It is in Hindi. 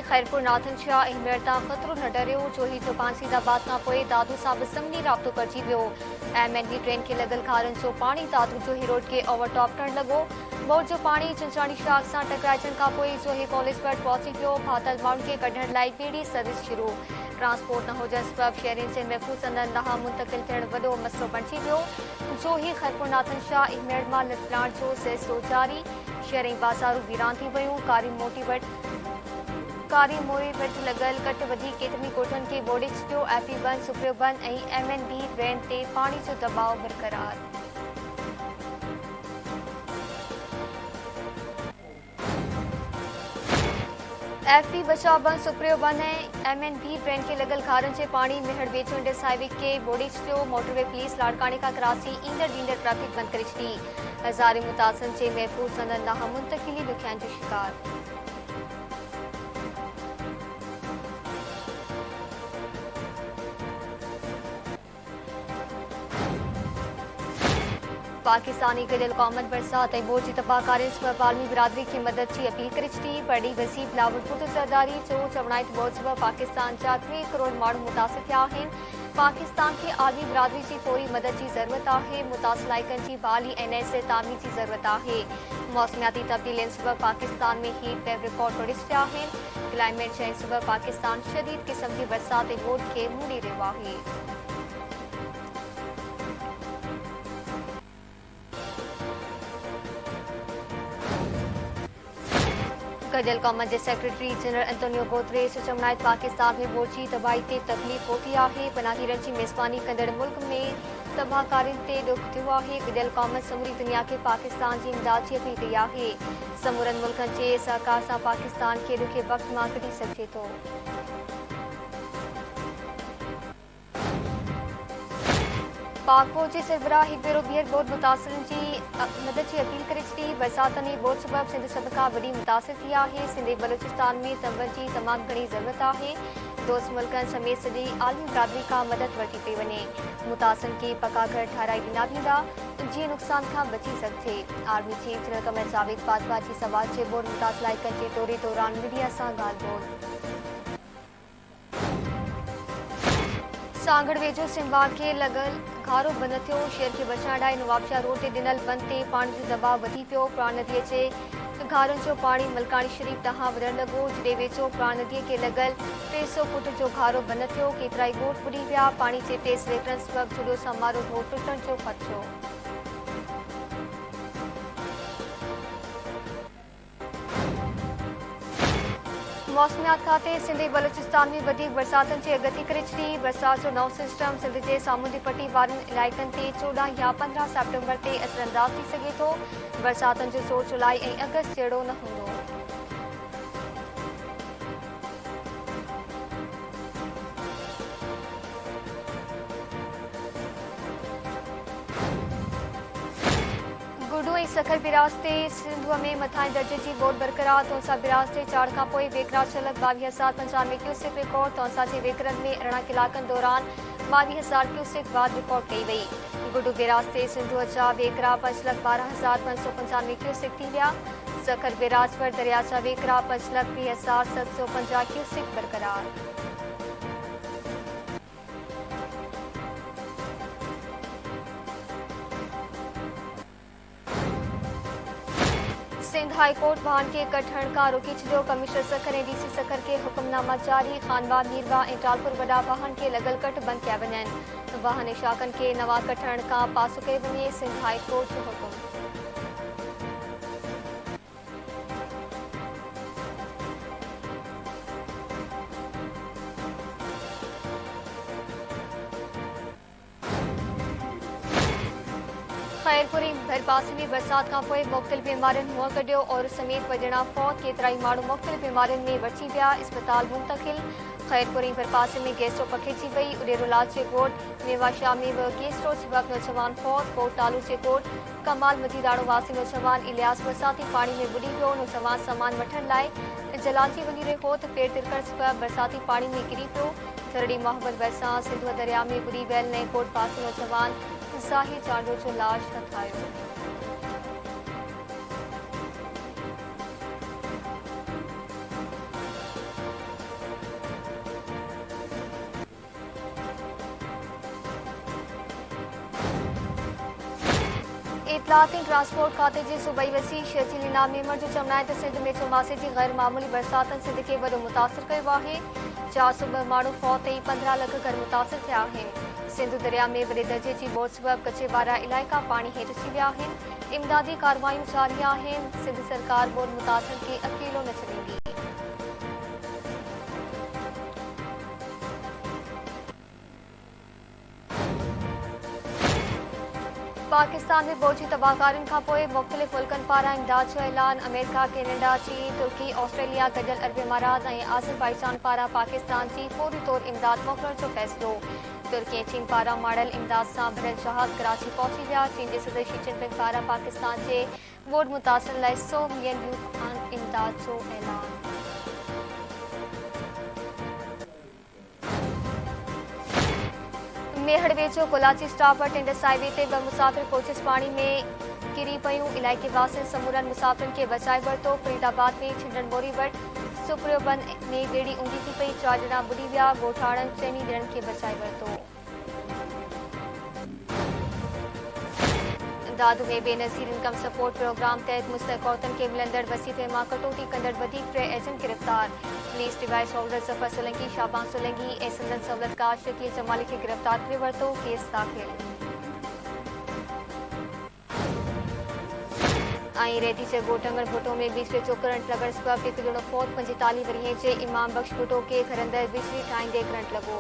खैरपुर नाथन शाह अहमियत ख़तरो न डरियो जोही तो पांसीदाबाद खां पोइ दादू सां बि समनी राब्तो करिजी वियो। MNB ट्रेन खे लॻल खारनि जो पाणी दादू जोही रोड खे ओवरटॉप करण लॻो। बोट जो पाणी चिंचाणी शाख सां टकराइजण खां पोइ जोही कॉलेज वटि पहुची वियो। फाथल माण्हुनि खे कढण लाइ ॿेड़ी सर्विस शुरू। ट्रांसपोर्ट न हुजण सबबि शहरियुनि जे महफ़ूज़ हंधनि ॾांहुं मुंतक़िल थियण वॾो मसइलो बणिजी वियो। जोही खैरपुर नाथन शाह अहमियत मां निपटाइण जो सिलसिलो जारी। शहरी बाज़ारूं वीरान थी वियूं। कारी मोरी वटि लॻल कट वधी केतिरनि कोठनि खे ॿोड़े छॾियो। FE बंदि, सुप्रियो बंदि ऐं MNB ट्रेन ते पाणी जो दबाव बरक़रार। FE बचाव बंदि, सुप्रियो बंदि ऐं MNB ट्रेन खे लॻल खारनि जे पाणी मिहड़ वेझो इंडस हाईवे खे ॿोड़े छॾियो। मोटरवे पुलिस लाड़काने खां कराची ईंदड़ ट्रैफ़िक बंदि करे छॾी। हज़ारे मुतासिरनि जे महफ़ूज़ हंधनि ॾांहुं मुंतक़िली ॾुखियाईनि जो शिकार। पाकिस्तानी गडियल क़ौमत बरसात ऐं बोझ जी तबाहकारियुनि सबबि आलमी बिरादरी खे मदद जी अपील करे छॾी। बड़ी वज़ीर बिलावल भुट्टो ज़रदारी चवणाई त बोझ सबबि पाकिस्तान जा 3 करोड़ माण्हू मुतासिर थिया आहिनि। पाकिस्तान खे आलमी बिरादरी जी फौरी मदद जी ज़रूरत आहे। मुतासिर इलाइक़नि जी बहाली ऐं नए सिरे तामीर जी ज़रूरत आहे। मौसमियाती तब्दीलियुनि सबबि पाकिस्तान में हीट वेव रिकॉर्ड तोड़े छॾिया आहिनि। क्लाइमेट चेंज सबबि पाकिस्तान शदीद क़िस्म जी बरसात ऐं बोझ खे मुंहुं ॾेई रहियो आहे। गडियल क़ौमत जे सेक्रेटरी जनरल एंटोनियो गुतरेस चवणाई त पाकिस्तान में बोझ जी तबाही ते तकलीफ़ पहुती आहे। पनाहीरनि जी मेज़बानी कंदड़ मुल्क में तबाहकारियुनि ते ॾुख थियो आहे। गडियल क़ौमत समूरी दुनिया खे पाकिस्तान जी इमदाद जी अपील कई आहे। समूरनि मुल्कनि जे सहकार सां पाकिस्तान खे ॾुखे वक़्त मां कढी सघिजे थो। पाक फौज जी सरबराह हिकु भेरो ॿीहर बोध मुतासिरनि जी मदद जी अपील करे छॾी। बरसातनि ऐं बोझ सबबि सिंध सभ खां वॾी मुतासिर थी आहे। सिंध ऐं बलूचिस्तान में तंबनि जी तमामु घणी ज़रूरत आहे। दोस्त मुल्कनि समेत सॼी आलमी बिरादरी खां मदद वरिती पई वञे। मुतासिरनि खे पका घर ठाराए ॾिना वेंदा जीअं नुक़सान खां बची सघिजे। Army chief general Qamar Javed Bajwa जी सवाल जे बोर्ड मुतासिर इलाइक़नि जे दौरे दौरान मीडिया सां ॻाल्हि ॿोल। सांगड़ वेझो सिमवाग खे लॻल खारो बंदि थियो। शहर खे बचाइण लाइ नवाबशाह रोड ते ॾिनल बंदि ते पाणी जो दबाव वधी पियो। प्राण नदीअ जे घारनि जो पाणी मलकानी शरीफ़ ॾांहुं वधण लॻो। जॾहिं वेझो प्राण नदीअ खे लॻल 300 फुट जो घारो बंदि थियो। केतिराई ॻोठ ॿुॾी विया। पाणी जे तेज़ वहिकरनि सबबि जुॾो समारो ढो टुटण जो ख़दशो। मौसमियात खाते सिंध ऐं बलूचिस्तान में वधीक बरसातनि जे अॻती करे छॾी। बरसात जो नओं सिस्टम सिंध जे सामूंडी पट्टी वारनि इलाइक़नि ते 14 या 15 सेप्टेम्बर ते असरअंदाज़ थी सघे थो। बरसातनि जो सोच जुलाई ऐं अगस्त जहिड़ो न हूंदो। गुडू ऐं सखर बिराज ते सिंधुअ में मथां दर्जे जी बोट बरक़रार। तौसा बिराज ते चाड़ खां पोइ वेकरा छलक 22,095 क्यूसेक रिकॉर्ड। तौसा जे वेकरनि में 18 कलाकनि दौरान 22,000 क्यूसेक वाध रिकॉर्ड कई वई। गुडू बिराज ते सिंधुअ जा वेकरा 5,12,595 क्यूसेक थी विया। सखर बिराज पर दरिया जा वेकरा 5,20,750 क्यूसेक बरक़रार। सिंध हाई कोर्ट वाहन खे कढण खां रोके छॾियो। कमिश्नर सखर ऐं DC सखर खे हुकुमनामा जारी। खानवा, मीरवा ऐं टालपुर वॾा वाहन खे लॻल कट बंदि कया वञनि। वाहन ऐं शाखनि खे नवां कढण खां पासो कयो वञे। सिंध हाई कोर्ट जो हुकुम। खैरपुर ऐं भरपासे में बरसात खां पोइ मुख़्तलिफ़ बीमारियुनि मुंहुं कढियो और समेत वॼणा फौत। केतिराई माण्हू मुख़्तलिफ़ बीमारियुनि में वरची विया। इस्पताल मुंतक़िल। खैरपुर ऐं भरपासे में गैस्ट्रो पखिड़िजी वई। उडेरोलाल जे कोट मेवाशाह में गैस्ट्रो सबबि नौजवान फौत। कोट तालू जे कोट कमाल मजीदाड़ो वासी नौजवान इलियास बरसाती पाणी में ॿुॾी वियो। नौजवान सामान वठण लाइ जलालजी वञी रहियो हो त पेर तिरकण सबबि बरसाती पाणी में किरी पियो। थरड़ी मोहम्मद भरिसां सिंधुआ दरिया में ॿुॾी वियल नए कोट पासे नौजवान ज़ाहिर चांडो जो लाश हथायो। इतलात ट्रांसपोर्ट खाते के सूबाई वसी शर्जील इनाम नेमर जो चवना है सिंध में चौमासे की गैर मामूली बरसात सिंध के वो मुतासर किया है। 402 माण्हू फौत 15 लाख घर मुतासर थिया आहिनि। सिंधु दरिया में वॾे दर्जे की बोट सबब कचे वारा इलाइक़ा पानी हेठि अची विया आहिनि। इमदादी कार्रवायूं जारी आहिनि। सिंध सरकार बोट मुतासर खे अकेलो न छॾींदी। पाकिस्तान में बोझी तबाहकारियों का पोइ मुख़्तलिफ़ मुल्कनि पारां इमदाद जो ऐलान। अमेरिका, कैनेडा, चीन, तुर्की, ऑस्ट्रेलिया, गॾियल अरब इमारात ऐं आज़रबाईजान पारां पाकिस्तान की फौरी तौर इमदाद मोकिलण जो फ़ैसिलो। तुर्की ऐं चीन पारां माड़ियल इमदाद सां भरियल जहाज़ कराची पहुची विया। चीन जे सदर शी जिनपिंग पारां पाकिस्तान जे बोट मुतासिर लाइ 100 मिलियन यूरो इमदाद जो ऐलान। मेहड़ वेझो कोलाची स्टॉप टेंडस हाईवे ते 2 मुसाफ़िर कोचिस पानी में किरी पयूं। इलाइक़े वासियुनि समूरनि मुसाफ़िरनि खे बचाए वरितो। फरीदाबाद में छिंडन बोरी वटि सुपरियो बंद में ॿेड़ी ऊंधी थी पई। 4 ॼणा बुॾी विया। ॻोठाणनि 4 ॼणनि खे बचाए वरितो। दादू में बेनज़ीर इनकम सपोर्ट प्रोग्राम तहत मुस्तहिक़ औरतुनि खे मिलंदड़ वसी पैमा कटौती कंदड़ वधीक टे एजेंट गिरफ़्तार। पुलिस डिवाइस होल्डर ज़फ़र सोलंकी, शाबान सोलंकी ऐं संदन सहूलियतकार शकील जमाली खे गिरफ़्तार करे वरितो। केस दाख़िल। रेती जे गोटंगण भुटो में बिजली जो करंट लगण सबब हिकु ॼणो फौत। 45 वरीह जे इमाम बख्श भुटो खे घर अंदर बिजली ठाहींदे करंट लॻो।